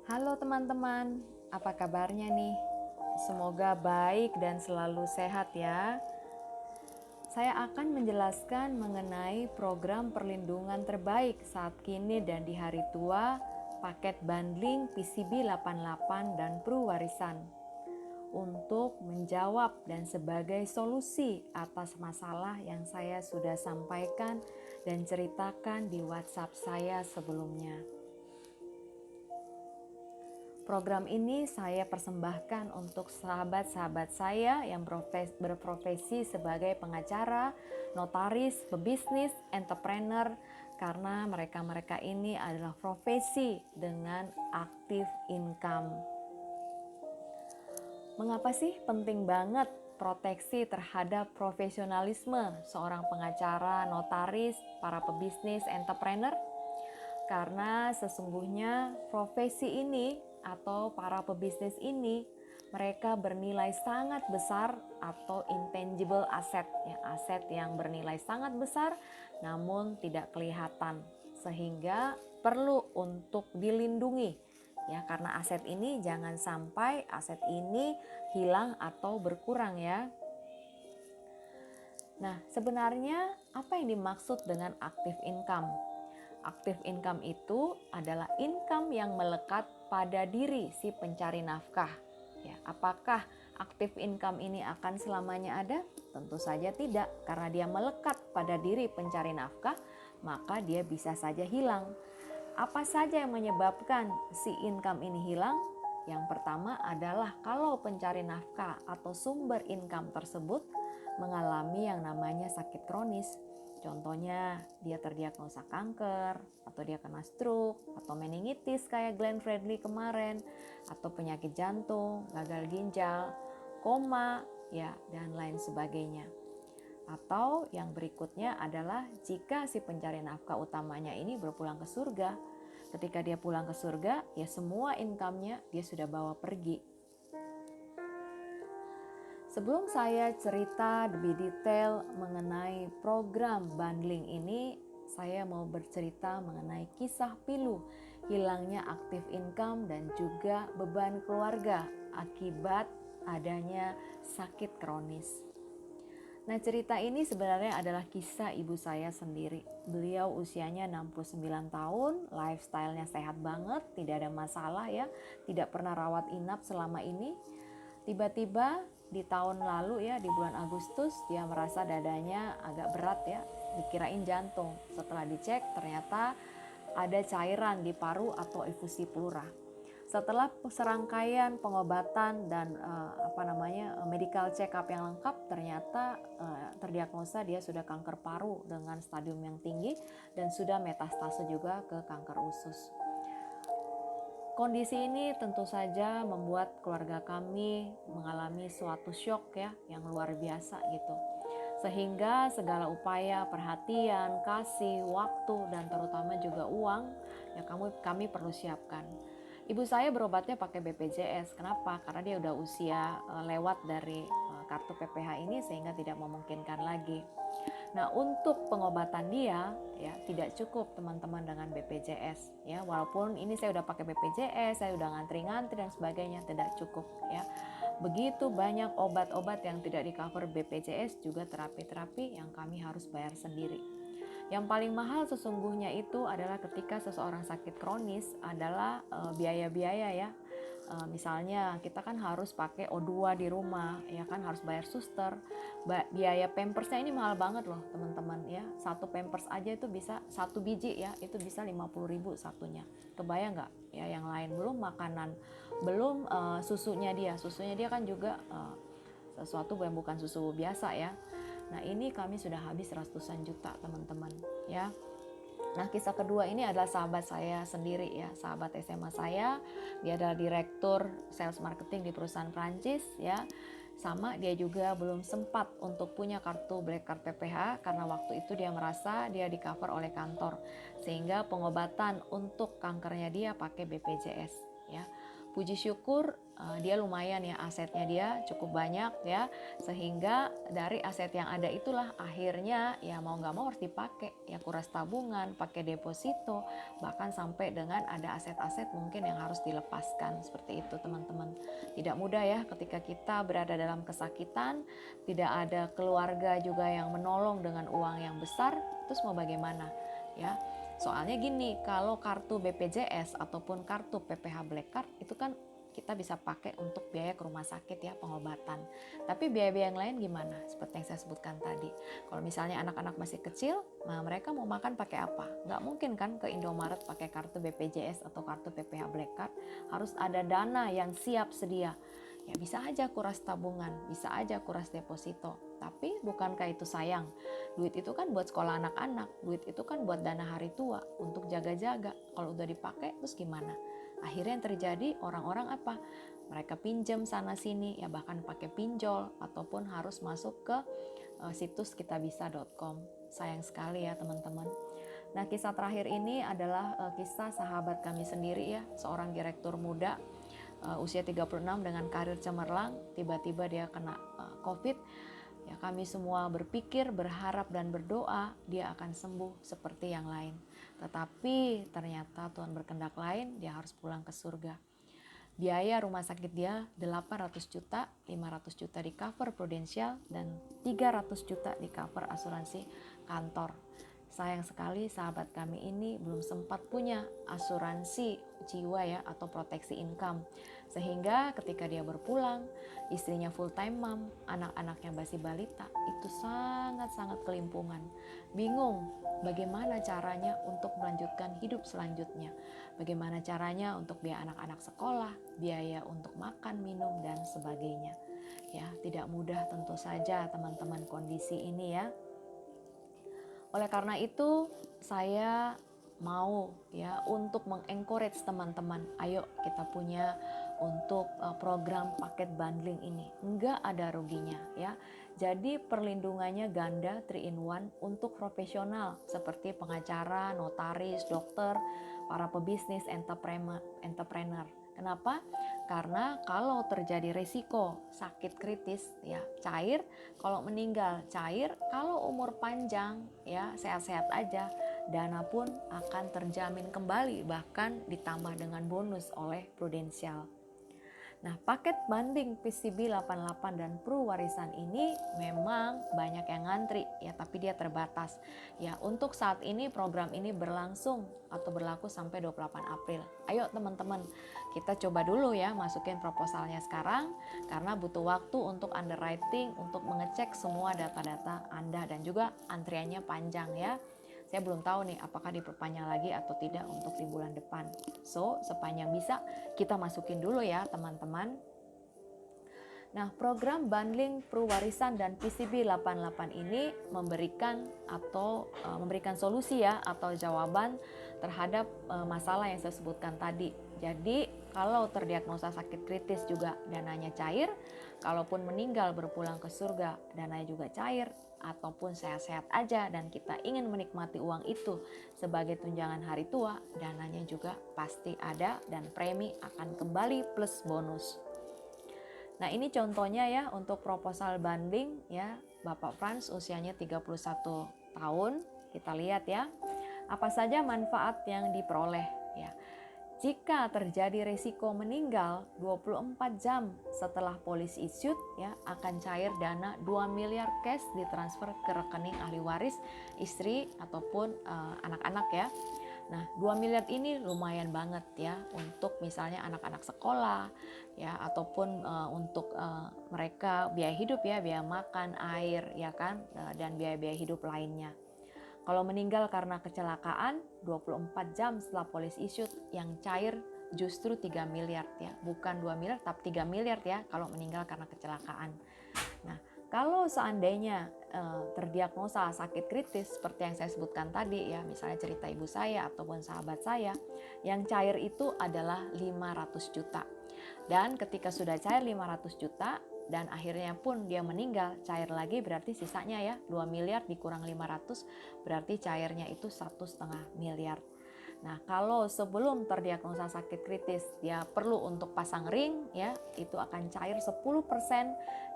Halo teman-teman, apa kabarnya nih? Semoga baik dan selalu sehat ya. Saya akan menjelaskan mengenai program perlindungan terbaik saat kini dan di hari tua, paket bundling PCB 88 dan Pru Warisan. Untuk menjawab dan sebagai solusi atas masalah yang saya sudah sampaikan dan ceritakan di WhatsApp saya sebelumnya. Program ini saya persembahkan untuk sahabat-sahabat saya yang berprofesi sebagai pengacara, notaris, pebisnis, entrepreneur, karena mereka-mereka ini adalah profesi dengan active income. Mengapa sih penting banget proteksi terhadap profesionalisme seorang pengacara, notaris, para pebisnis, entrepreneur? Karena sesungguhnya profesi ini atau para pebisnis ini mereka bernilai sangat besar atau intangible asset, ya, aset yang bernilai sangat besar namun tidak kelihatan, sehingga perlu untuk dilindungi, ya, karena aset ini jangan sampai aset ini hilang atau berkurang ya. Nah, sebenarnya apa yang dimaksud dengan active income? Active income itu adalah income yang melekat pada diri si pencari nafkah. Ya, apakah active income ini akan selamanya ada? Tentu saja tidak, karena dia melekat pada diri pencari nafkah, maka dia bisa saja hilang. Apa saja yang menyebabkan si income ini hilang? Yang pertama adalah kalau pencari nafkah atau sumber income tersebut mengalami yang namanya sakit kronis. Contohnya dia terdiagnosa kanker, atau dia kena stroke, atau meningitis kayak Glenn Fredly kemarin, atau penyakit jantung, gagal ginjal, koma, ya, dan lain sebagainya. Atau yang berikutnya adalah jika si pencari nafkah utamanya ini berpulang ke surga. Ketika dia pulang ke surga, ya semua income-nya dia sudah bawa pergi. Sebelum saya cerita lebih detail mengenai program bundling ini, saya mau bercerita mengenai kisah pilu hilangnya active income dan juga beban keluarga akibat adanya sakit kronis. Nah, cerita ini sebenarnya adalah kisah ibu saya sendiri. Beliau usianya 69 tahun, lifestyle-nya sehat banget, tidak ada masalah ya, tidak pernah rawat inap selama ini. Tiba-tiba di tahun lalu ya, di bulan Agustus, dia merasa dadanya agak berat ya, dikirain jantung. Setelah dicek ternyata ada cairan di paru atau efusi pleura. Setelah serangkaian pengobatan dan medical check up yang lengkap, ternyata terdiagnosa dia sudah kanker paru dengan stadium yang tinggi dan sudah metastase juga ke kanker usus. Kondisi ini tentu saja membuat keluarga kami mengalami suatu shock ya, yang luar biasa gitu. Sehingga segala upaya, perhatian, kasih, waktu, dan terutama juga uang ya kami perlu siapkan. Ibu saya berobatnya pakai BPJS. Kenapa? Karena dia udah usia lewat dari kartu PPH ini sehingga tidak memungkinkan lagi. Nah, untuk pengobatan dia ya tidak cukup teman-teman dengan BPJS ya. Walaupun ini saya udah pakai BPJS, saya udah ngantri-ngantri dan sebagainya, tidak cukup ya. Begitu banyak obat-obat yang tidak di-cover BPJS, juga terapi-terapi yang kami harus bayar sendiri. Yang paling mahal sesungguhnya itu adalah ketika seseorang sakit kronis adalah biaya-biaya ya. Misalnya kita kan harus pakai O2 di rumah, ya kan, harus bayar suster. Biaya pampersnya ini mahal banget loh teman-teman ya. Satu pampers aja itu bisa, satu biji ya, itu bisa 50.000 satunya. Kebayang nggak ya, yang lain belum makanan, belum susunya dia kan juga sesuatu yang bukan susu biasa ya. Nah, ini kami sudah habis ratusan juta teman-teman ya. Nah, kisah kedua ini adalah sahabat saya sendiri ya, sahabat SMA saya. Dia adalah direktur sales marketing di perusahaan Prancis ya. Sama, dia juga belum sempat untuk punya kartu Black Card PPH karena waktu itu dia merasa dia di cover oleh kantor. Sehingga pengobatan untuk kankernya dia pakai BPJS ya. puji syukur dia lumayan ya, asetnya dia cukup banyak ya, sehingga dari aset yang ada itulah akhirnya ya mau nggak mau harus dipakai ya, kuras tabungan, pakai deposito, bahkan sampai dengan ada aset-aset mungkin yang harus dilepaskan. Seperti itu teman-teman. Tidak mudah ya ketika kita berada dalam kesakitan, tidak ada keluarga juga yang menolong dengan uang yang besar, terus mau bagaimana ya. Soalnya gini, kalau kartu BPJS ataupun kartu PPH Black Card itu kan kita bisa pakai untuk biaya ke rumah sakit ya, pengobatan. Tapi biaya-biaya yang lain gimana? Seperti yang saya sebutkan tadi. Kalau misalnya anak-anak masih kecil, nah mereka mau makan pakai apa? Nggak mungkin kan ke Indomaret pakai kartu BPJS atau kartu PPH Black Card. Harus ada dana yang siap sedia. Ya bisa aja kuras tabungan, bisa aja kuras deposito. Tapi bukankah itu sayang? Duit itu kan buat sekolah anak-anak, duit itu kan buat dana hari tua, untuk jaga-jaga. Kalau udah dipakai terus gimana? Akhirnya yang terjadi orang-orang apa? Mereka pinjam sana sini ya, bahkan pakai pinjol ataupun harus masuk ke situs kitabisa.com. Sayang sekali ya teman-teman. Nah, kisah terakhir ini adalah kisah sahabat kami sendiri ya, seorang direktur muda usia 36 dengan karir cemerlang, tiba-tiba dia kena COVID. Ya, kami semua berpikir, berharap dan berdoa dia akan sembuh seperti yang lain. Tetapi ternyata Tuhan berkehendak lain, dia harus pulang ke surga. Biaya rumah sakit dia 800 juta, 500 juta di cover Prudential dan 300 juta di cover asuransi kantor. Sayang sekali sahabat kami ini belum sempat punya asuransi jiwa ya, atau proteksi income. Sehingga ketika dia berpulang, istrinya full time mom, anak-anaknya masih balita, itu sangat-sangat kelimpungan. Bingung bagaimana caranya untuk melanjutkan hidup selanjutnya. Bagaimana caranya untuk biaya anak-anak sekolah, biaya untuk makan, minum dan sebagainya. Ya, tidak mudah tentu saja teman-teman kondisi ini ya. Oleh karena itu, saya mau ya untuk mengencourage teman-teman, ayo kita punya untuk program paket bundling ini. Enggak ada ruginya ya. Jadi perlindungannya ganda 3 in 1 untuk profesional seperti pengacara, notaris, dokter, para pebisnis, entrepreneur. Kenapa? Karena kalau terjadi risiko sakit kritis ya cair, kalau meninggal cair, kalau umur panjang ya sehat-sehat aja, dana pun akan terjamin kembali, bahkan ditambah dengan bonus oleh Prudential. Nah, paket banding PCB 88 dan Pru warisan ini memang banyak yang ngantri ya, tapi dia terbatas. Ya, untuk saat ini program ini berlangsung atau berlaku sampai 28 April. Ayo teman-teman, kita coba dulu ya masukin proposalnya sekarang karena butuh waktu untuk underwriting, untuk mengecek semua data-data Anda dan juga antriannya panjang ya. Saya belum tahu nih apakah diperpanjang lagi atau tidak untuk di bulan depan. So, sepanjang bisa kita masukin dulu ya teman-teman. Nah, program bundling Pru warisan dan PCB 88 ini memberikan solusi ya atau jawaban terhadap masalah yang saya sebutkan tadi. Jadi, kalau terdiagnosa sakit kritis juga dananya cair, kalaupun meninggal berpulang ke surga dananya juga cair, ataupun sehat-sehat aja dan kita ingin menikmati uang itu sebagai tunjangan hari tua, dananya juga pasti ada dan premi akan kembali plus bonus. Nah, ini contohnya ya untuk proposal banding ya, Bapak Franz usianya 31 tahun. Kita lihat ya, apa saja manfaat yang diperoleh ya. Jika terjadi risiko meninggal 24 jam setelah polis issued ya, akan cair dana 2 miliar cash ditransfer ke rekening ahli waris, istri ataupun anak-anak ya. Nah, 2 miliar ini lumayan banget ya untuk misalnya anak-anak sekolah ya, ataupun untuk mereka biaya hidup ya, biaya makan, air ya kan, dan biaya-biaya hidup lainnya. Kalau meninggal karena kecelakaan 24 jam setelah polis issued, yang cair justru 3 miliar ya. Bukan 2 miliar tapi 3 miliar ya kalau meninggal karena kecelakaan. Nah, kalau seandainya terdiagnosa sakit kritis seperti yang saya sebutkan tadi ya, misalnya cerita ibu saya ataupun sahabat saya, yang cair itu adalah 500 juta. Dan ketika sudah cair 500 juta, dan akhirnya pun dia meninggal, cair lagi berarti sisanya ya 2 miliar dikurang 500 berarti cairnya itu 1,5 miliar. Nah, kalau sebelum terdiagnosa sakit kritis dia perlu untuk pasang ring ya, itu akan cair 10%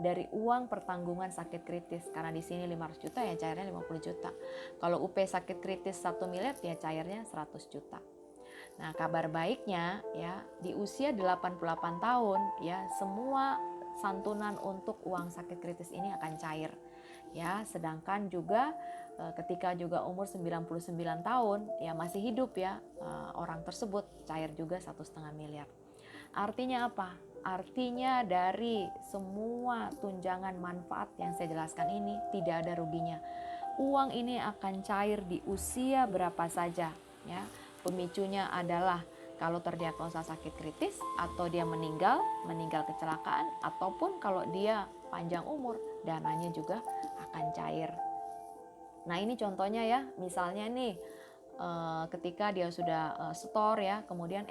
dari uang pertanggungan sakit kritis. Karena di sini 500 juta ya cairnya 50 juta. Kalau UP sakit kritis 1 miliar ya cairnya 100 juta. Nah, kabar baiknya ya di usia 88 tahun ya semua santunan untuk uang sakit kritis ini akan cair. Ya, sedangkan juga ketika juga umur 99 tahun ya masih hidup ya orang tersebut cair juga 1,5 miliar. Artinya apa? Artinya dari semua tunjangan manfaat yang saya jelaskan ini tidak ada ruginya. Uang ini akan cair di usia berapa saja ya. Pemicunya adalah kalau terdiagnosa sakit kritis atau dia meninggal kecelakaan, ataupun kalau dia panjang umur dananya juga akan cair. Nah ini contohnya ya, misalnya nih ketika dia sudah setor ya, kemudian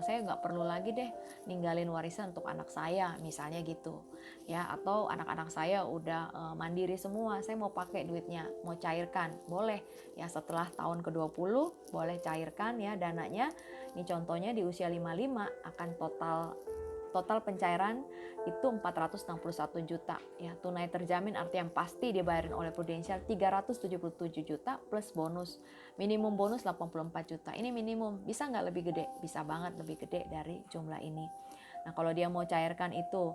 saya nggak perlu lagi deh ninggalin warisan untuk anak saya, misalnya gitu ya, atau anak-anak saya udah mandiri semua, saya mau pakai duitnya, mau cairkan, boleh ya setelah tahun ke-20 boleh cairkan ya dananya. Ini contohnya di usia 55 akan total pencairan itu 461 juta ya, tunai terjamin arti yang pasti dibayarin oleh Prudential 377 juta plus bonus, minimum bonus 84 juta. Ini minimum, bisa nggak lebih gede? Bisa banget lebih gede dari jumlah ini. Nah kalau dia mau cairkan itu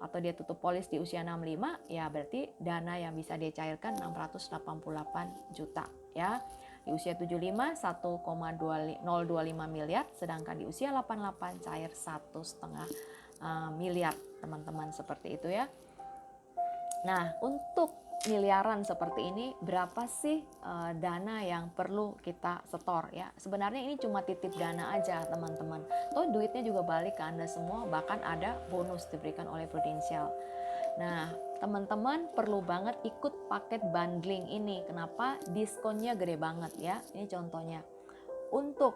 atau dia tutup polis di usia 65 ya berarti dana yang bisa dia cairkan 688 juta ya. Di usia 75 1,025 miliar, sedangkan di usia 88 cair 1,5 miliar teman-teman, seperti itu ya. Nah untuk miliaran seperti ini berapa sih dana yang perlu kita setor ya? Sebenarnya ini cuma titip dana aja teman-teman. Toh duitnya juga balik ke Anda semua, bahkan ada bonus diberikan oleh Prudential. Nah, teman-teman perlu banget ikut paket bundling ini. Kenapa? Diskonnya gede banget ya. Ini contohnya. Untuk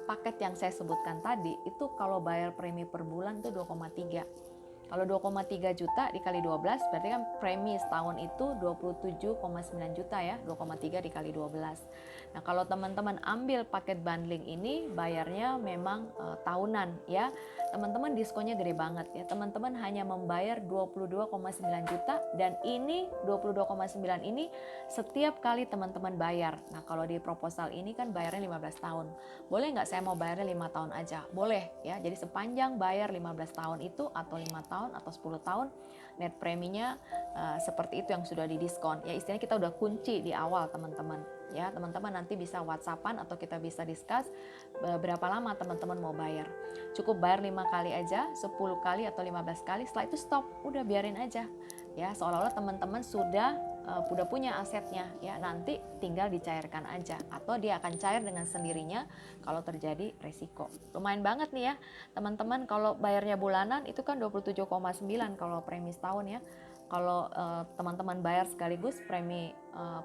paket yang saya sebutkan tadi, itu kalau bayar premi per bulan itu 2,3. Kalau 2,3 juta dikali 12 berarti kan premi setahun itu 27,9 juta ya, 2,3 dikali 12. Nah kalau teman-teman ambil paket bundling ini bayarnya memang tahunan ya. Teman-teman diskonnya gede banget ya. Teman-teman hanya membayar 22,9 juta dan ini 22,9 ini setiap kali teman-teman bayar. Nah kalau di proposal ini kan bayarnya 15 tahun. Boleh nggak saya mau bayarnya 5 tahun aja? Boleh ya. Jadi sepanjang bayar 15 tahun itu atau 5 tahun atau 10 tahun net preminya seperti itu yang sudah didiskon ya, istilahnya kita udah kunci di awal teman-teman ya. Teman-teman nanti bisa WhatsAppan atau kita bisa discuss berapa lama teman-teman mau bayar. Cukup bayar 5 kali aja, 10 kali atau 15 kali, setelah itu stop, udah biarin aja ya, seolah-olah teman-teman sudah punya asetnya ya, nanti tinggal dicairkan aja atau dia akan cair dengan sendirinya kalau terjadi resiko. Lumayan banget nih ya teman-teman, kalau bayarnya bulanan itu kan 27,9 kalau premi setahun ya. Kalau teman-teman bayar sekaligus premi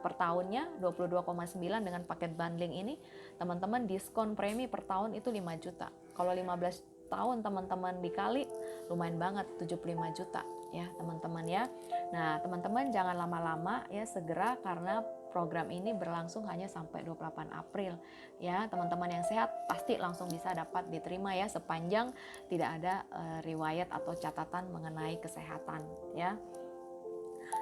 per tahunnya 22,9 dengan paket bundling ini, teman-teman diskon premi per tahun itu 5 juta. Kalau 15 tahun teman-teman dikali lumayan banget 75 juta ya teman-teman ya. Nah teman-teman jangan lama-lama ya, segera, karena program ini berlangsung hanya sampai 28 April ya. Teman-teman yang sehat pasti langsung bisa dapat diterima ya, sepanjang tidak ada riwayat atau catatan mengenai kesehatan ya.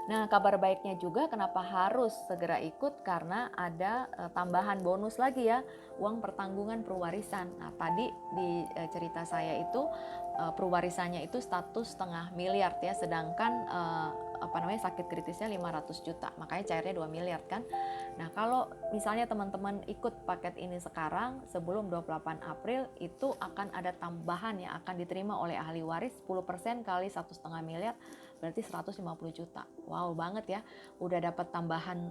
Nah, kabar baiknya juga kenapa harus segera ikut, karena ada tambahan bonus lagi ya, uang pertanggungan perwarisan. Nah, tadi di cerita saya itu perwarisannya itu 1,5 miliar ya, sedangkan sakit kritisnya 500 juta, makanya cairnya 2 miliar kan. Nah, kalau misalnya teman-teman ikut paket ini sekarang sebelum 28 April itu akan ada tambahan yang akan diterima oleh ahli waris 10% kali 1,5 miliar, berarti 150 juta. Wow banget ya, udah dapat tambahan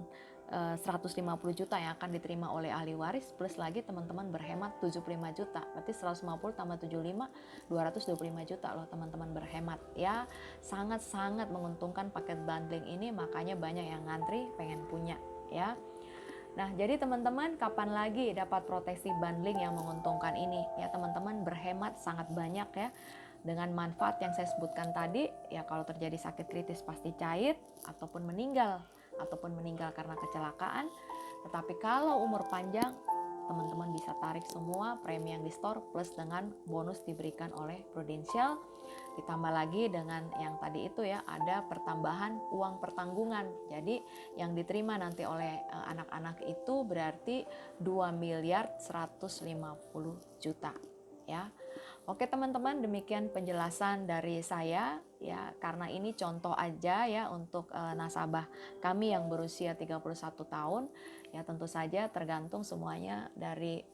150 juta yang akan diterima oleh ahli waris, plus lagi teman-teman berhemat 75 juta, berarti 150 tambah 75, 225 juta loh teman-teman berhemat ya. Sangat-sangat menguntungkan paket bundling ini, makanya banyak yang ngantri pengen punya ya. Nah, jadi teman-teman kapan lagi dapat proteksi bundling yang menguntungkan ini? Ya, teman-teman berhemat sangat banyak ya. Dengan manfaat yang saya sebutkan tadi, ya kalau terjadi sakit kritis pasti cair ataupun meninggal karena kecelakaan. Tetapi kalau umur panjang, teman-teman bisa tarik semua premi yang di store plus dengan bonus diberikan oleh Prudential. Ditambah lagi dengan yang tadi itu ya, ada pertambahan uang pertanggungan. Jadi yang diterima nanti oleh anak-anak itu berarti 2.150.000.000 ya. Oke teman-teman, demikian penjelasan dari saya ya, karena ini contoh aja ya untuk nasabah kami yang berusia 31 tahun. Ya tentu saja tergantung semuanya dari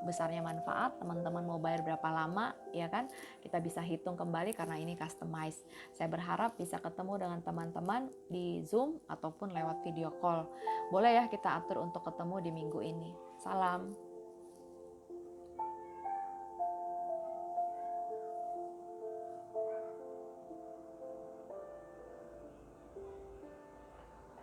besarnya manfaat, teman-teman mau bayar berapa lama ya kan. Kita bisa hitung kembali karena ini customize. Saya berharap bisa ketemu dengan teman-teman di Zoom ataupun lewat video call. Boleh ya kita atur untuk ketemu di minggu ini. Salam.